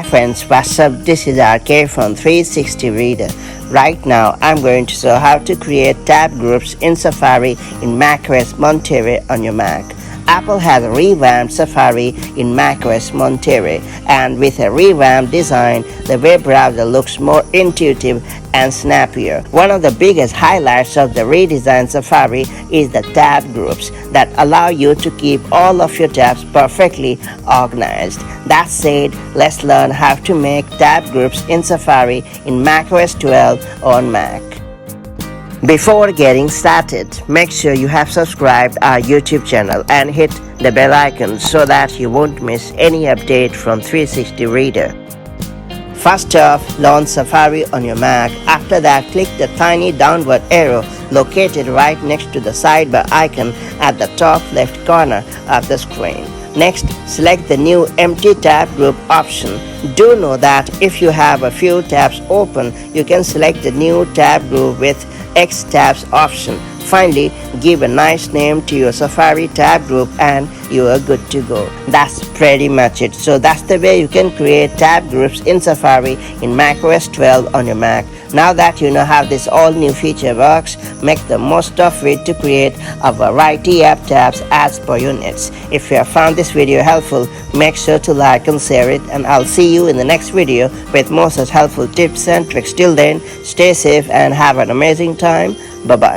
friends, what's up? This is RK from 360 Reader. Right now I'm going to show how to create tab groups in Safari in macOS Monterey on your Mac. Apple has revamped Safari in macOS Monterey, and with a revamped design, the web browser looks more intuitive and snappier. One of the biggest highlights of the redesigned Safari is the tab groups that allow you to keep all of your tabs perfectly organized. That said, let's learn how to make tab groups in Safari in macOS 12 on Mac. Before getting started, make sure you have subscribed our YouTube channel and hit the bell icon so that you won't miss any update from 360 Reader. First off, launch Safari on your Mac. After that, click the tiny downward arrow located right next to the sidebar icon at the top left corner of the screen. Next, select the new Empty Tab Group option. Do know that if you have a few tabs open, you can select the new tab group with X tabs option. Finally, give a nice name to your Safari tab group and you are good to go. That's pretty much it. So that's the way you can create tab groups in Safari in macOS 12 on your Mac. Now that you know how this all new feature works, make the most of it to create a variety of tabs as per your needs. If you have found this video helpful, make sure to like and share it, and I'll see you in the next video with more such helpful tips and tricks. Till then, stay safe and have an amazing time. Bye-bye.